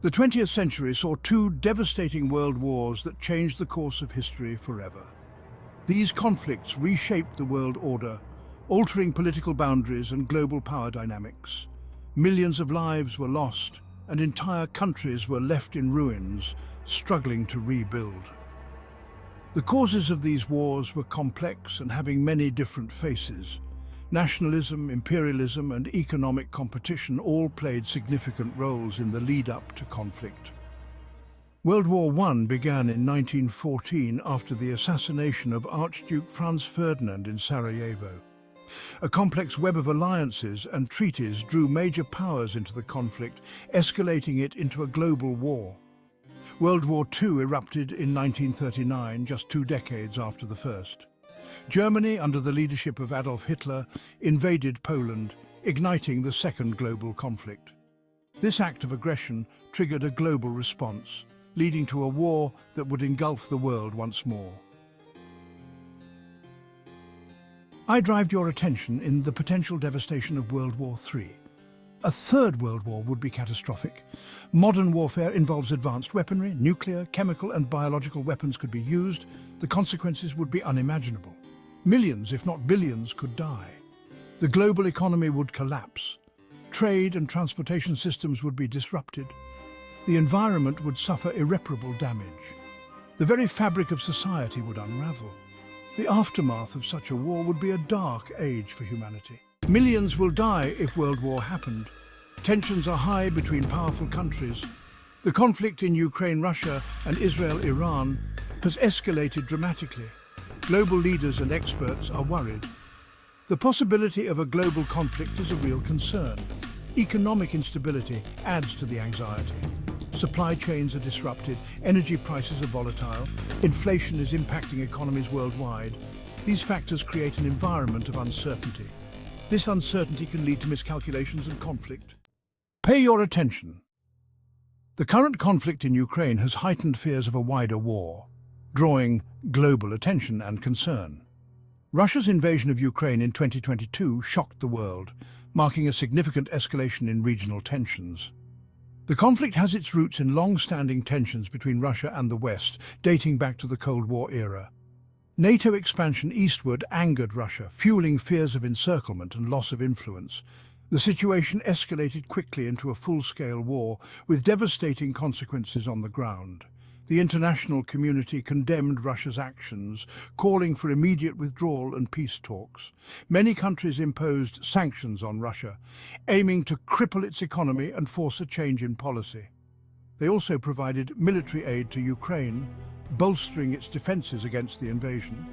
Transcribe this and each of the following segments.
The 20th century saw two devastating world wars that changed the course of history forever. These conflicts reshaped the world order, altering political boundaries and global power dynamics. Millions of lives were lost, and entire countries were left in ruins, struggling to rebuild. The causes of these wars were complex and having many different faces. Nationalism, imperialism, and economic competition all played significant roles in the lead-up to conflict. World War I began in 1914 after the assassination of Archduke Franz Ferdinand in Sarajevo. A complex web of alliances and treaties drew major powers into the conflict, escalating it into a global war. World War II erupted in 1939, just 2 decades after the first. Germany, under the leadership of Adolf Hitler, invaded Poland, igniting the second global conflict. This act of aggression triggered a global response, leading to a war that would engulf the world once more. I drive your attention in the potential devastation of World War III. A third world war would be catastrophic. Modern warfare involves advanced weaponry, nuclear, chemical and biological weapons could be used. The consequences would be unimaginable. Millions, if not billions, could die. The global economy would collapse. Trade and transportation systems would be disrupted. The environment would suffer irreparable damage. The very fabric of society would unravel. The aftermath of such a war would be a dark age for humanity. Millions will die if World War happened. Tensions are high between powerful countries. The conflict in Ukraine, Russia, and Israel-Iran has escalated dramatically. Global leaders and experts are worried. The possibility of a global conflict is a real concern. Economic instability adds to the anxiety. Supply chains are disrupted, energy prices are volatile, inflation is impacting economies worldwide. These factors create an environment of uncertainty. This uncertainty can lead to miscalculations and conflict. Pay your attention. The current conflict in Ukraine has heightened fears of a wider war, drawing global attention and concern. Russia's invasion of Ukraine in 2022 shocked the world, marking a significant escalation in regional tensions. The conflict has its roots in long-standing tensions between Russia and the West, dating back to the Cold War era. NATO expansion eastward angered Russia, fueling fears of encirclement and loss of influence. The situation escalated quickly into a full-scale war, with devastating consequences on the ground. The international community condemned Russia's actions, calling for immediate withdrawal and peace talks. Many countries imposed sanctions on Russia, aiming to cripple its economy and force a change in policy. They also provided military aid to Ukraine, bolstering its defenses against the invasion.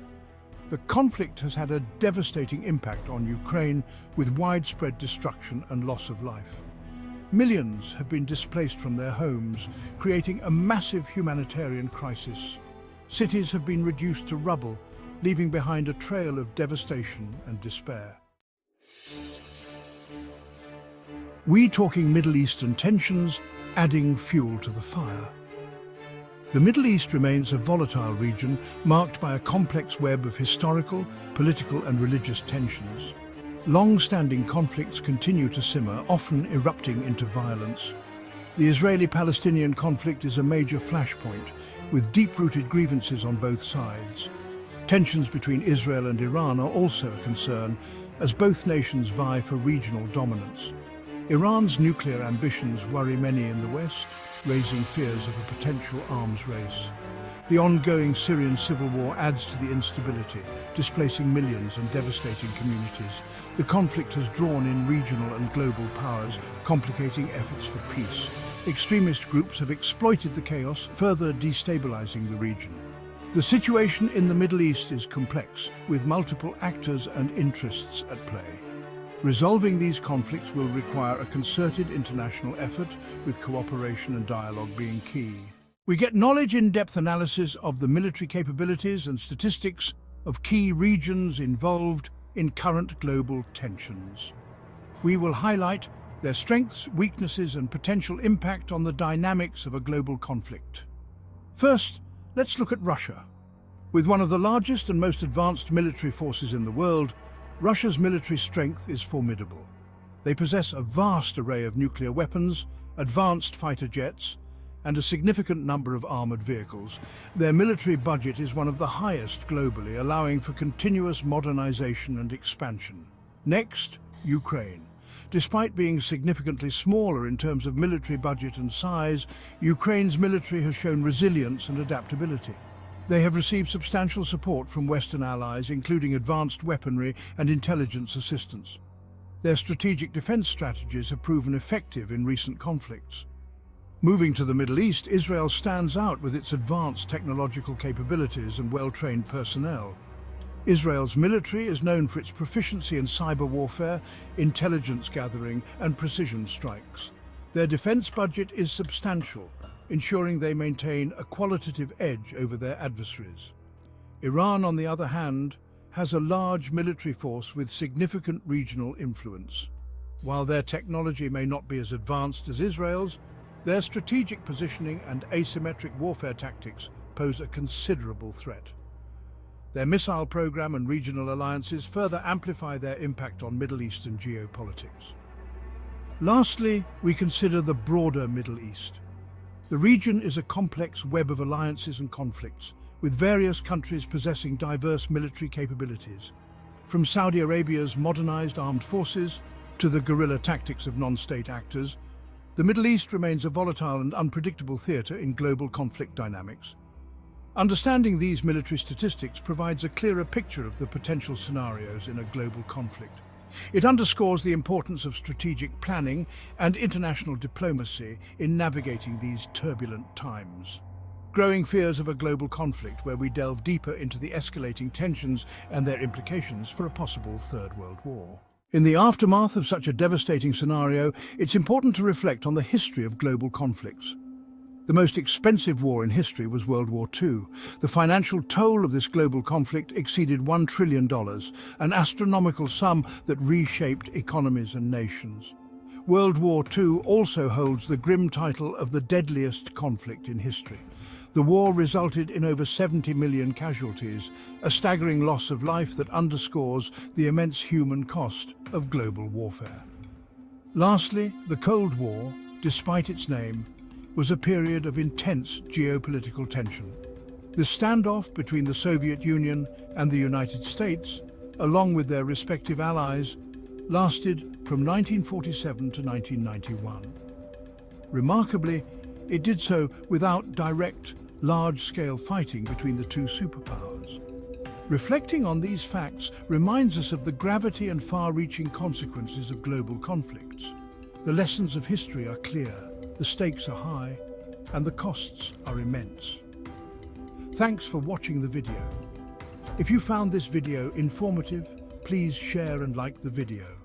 The conflict has had a devastating impact on Ukraine, with widespread destruction and loss of life. Millions have been displaced from their homes, creating a massive humanitarian crisis. Cities have been reduced to rubble, leaving behind a trail of devastation and despair. We're talking Middle Eastern tensions, adding fuel to the fire. The Middle East remains a volatile region marked by a complex web of historical, political and religious tensions. Long-standing conflicts continue to simmer, often erupting into violence. The Israeli-Palestinian conflict is a major flashpoint, with deep-rooted grievances on both sides. Tensions between Israel and Iran are also a concern, as both nations vie for regional dominance. Iran's nuclear ambitions worry many in the West, raising fears of a potential arms race. The ongoing Syrian civil war adds to the instability, displacing millions and devastating communities. The conflict has drawn in regional and global powers, complicating efforts for peace. Extremist groups have exploited the chaos, further destabilizing the region. The situation in the Middle East is complex, with multiple actors and interests at play. Resolving these conflicts will require a concerted international effort, with cooperation and dialogue being key. We get knowledge in-depth analysis of the military capabilities and statistics of key regions involved in current global tensions. We will highlight their strengths, weaknesses, and potential impact on the dynamics of a global conflict. First, let's look at Russia. With one of the largest and most advanced military forces in the world, Russia's military strength is formidable. They possess a vast array of nuclear weapons, advanced fighter jets, and a significant number of armored vehicles. Their military budget is one of the highest globally, allowing for continuous modernization and expansion. Next, Ukraine. Despite being significantly smaller in terms of military budget and size, Ukraine's military has shown resilience and adaptability. They have received substantial support from Western allies, including advanced weaponry and intelligence assistance. Their strategic defense strategies have proven effective in recent conflicts. Moving to the Middle East, Israel stands out with its advanced technological capabilities and well-trained personnel. Israel's military is known for its proficiency in cyber warfare, intelligence gathering, and precision strikes. Their defense budget is substantial, ensuring they maintain a qualitative edge over their adversaries. Iran, on the other hand, has a large military force with significant regional influence. While their technology may not be as advanced as Israel's, their strategic positioning and asymmetric warfare tactics pose a considerable threat. Their missile program and regional alliances further amplify their impact on Middle Eastern geopolitics. Lastly, we consider the broader Middle East. The region is a complex web of alliances and conflicts, with various countries possessing diverse military capabilities. From Saudi Arabia's modernized armed forces to the guerrilla tactics of non-state actors, the Middle East remains a volatile and unpredictable theater in global conflict dynamics. Understanding these military statistics provides a clearer picture of the potential scenarios in a global conflict. It underscores the importance of strategic planning and international diplomacy in navigating these turbulent times. Growing fears of a global conflict where we delve deeper into the escalating tensions and their implications for a possible Third World War. In the aftermath of such a devastating scenario, it's important to reflect on the history of global conflicts. The most expensive war in history was World War II. The financial toll of this global conflict exceeded $1 trillion, an astronomical sum that reshaped economies and nations. World War II also holds the grim title of the deadliest conflict in history. The war resulted in over 70 million casualties, a staggering loss of life that underscores the immense human cost of global warfare. Lastly, the Cold War, despite its name, was a period of intense geopolitical tension. The standoff between the Soviet Union and the United States, along with their respective allies, lasted from 1947 to 1991. Remarkably, it did so without direct, large-scale fighting between the two superpowers. Reflecting on these facts reminds us of the gravity and far-reaching consequences of global conflicts. The lessons of history are clear, the stakes are high, and the costs are immense. Thanks for watching the video. If you found this video informative, please share and like the video.